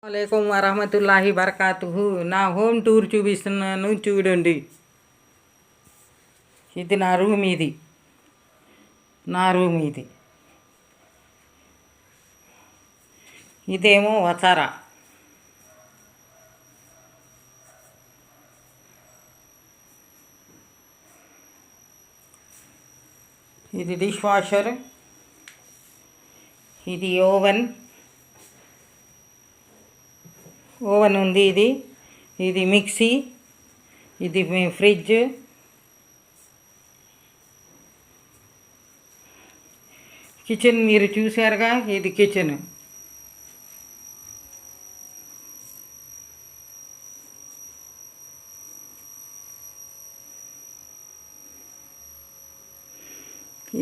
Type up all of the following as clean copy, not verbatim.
అలైకుం వరహమతుల్లాహి బరకాతుహు. నా home tour చూపిస్తున్నాను చూడండి. ఇది నా రూమ్, ఇది ఇదేమో వసారా. ఇది డిష్ వాషర్. ఇది ఓవెన్ ఉంది. ఇది మిక్సీ. ఇది ఫ్రిడ్జ్. కిచెన్ మీరు చూసారుగా, ఇది కిచెన్.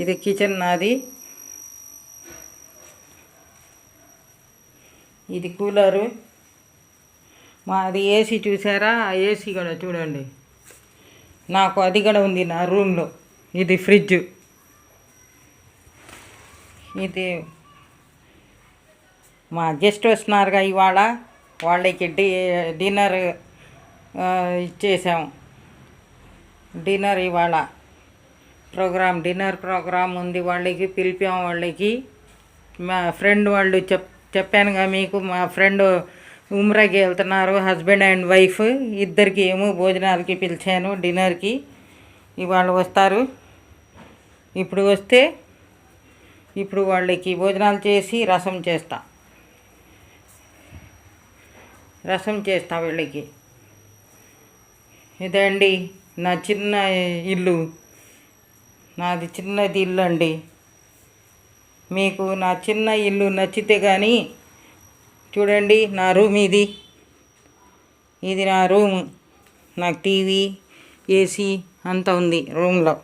ఇది కిచెన్ నాది. ఇది కూలరు మాది. ఏసీ చూసారా, ఆ ఏసీ కూడా చూడండి. నాకు అది కూడా ఉంది నా రూమ్లో. ఇది ఫ్రిడ్జ్. ఇది మా గెస్ట్ వస్తున్నారుగా ఇవాళ, వాళ్ళకి డిన్నర్ ఇచ్చేసాం. డిన్నర్ ఇవాళ డిన్నర్ ప్రోగ్రామ్ ఉంది. వాళ్ళకి పిలిపాం. వాళ్ళకి మా ఫ్రెండ్ వాళ్ళు చెప్పానుగా మీకు, మా ఫ్రెండ్ ఉమ్రాకి వెళ్తున్నారు, హస్బెండ్ అండ్ వైఫ్. ఇద్దరికి ఏమో భోజనాలకి పిలిచాను, డిన్నర్కి. ఇవాళ వస్తారు. ఇప్పుడు వాళ్ళకి భోజనాలు చేసి రసం చేస్తా వీళ్ళకి. ఇదండి నా చిన్న ఇల్లు. నాది చిన్నది ఇల్లు అండి. మీకు నా చిన్న ఇల్లు నచ్చితే కానీ చూడండి. నా రూమ్ ఇది నా రూమ్. నాకు టీవీ, ఏసీ అంతా ఉంది రూమ్లో.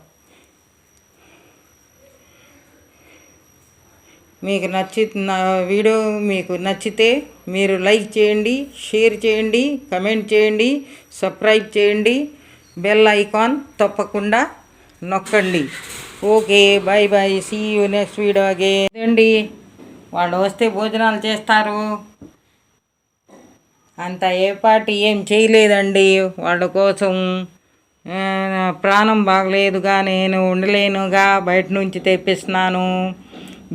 నా వీడియో మీకు నచ్చితే మీరు లైక్ చేయండి, షేర్ చేయండి, కమెంట్ చేయండి, సబ్స్క్రైబ్ చేయండి. బెల్ ఐకాన్ తప్పకుండా నొక్కండి. Okay, bye bye, see you next video again. అండి వాళ్ళు వస్తే భోజనాలు చేస్తారు. అంత ఏం చేయలేదండి వాళ్ళ కోసం. ప్రాణం బాగలేదుగా, నేను ఉండలేనుగా, బయట నుంచి తెప్పిస్తున్నాను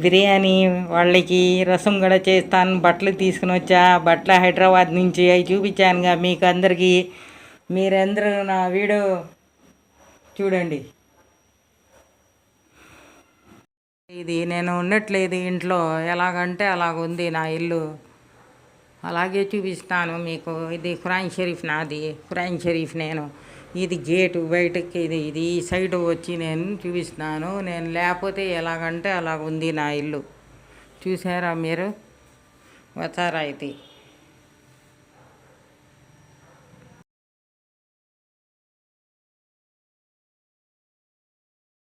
బిర్యానీ. వాళ్ళకి రసం కూడా చేస్తాను. బట్టలు తీసుకుని వచ్చా. బట్టలు హైదరాబాద్ నుంచి అవి చూపించానుగా మీకు అందరికీ. మీరందరూ నా వీడియో చూడండి. ఇది నేను ఉండట్లేదు ఇంట్లో, ఎలాగంటే అలాగుంది నా ఇల్లు. అలాగే చూపిస్తాను మీకు. ఇది ఖురాన్ షరీఫ్ నాది. ఖురాన్ షరీఫ్ నేను. ఇది గేటు బయటకి. ఇది ఈ సైడ్ వచ్చి నేను చూపిస్తున్నాను. నేను లేకపోతే ఎలాగంటే అలాగుంది నా ఇల్లు. చూసారా మీరు? వసారా ఇది.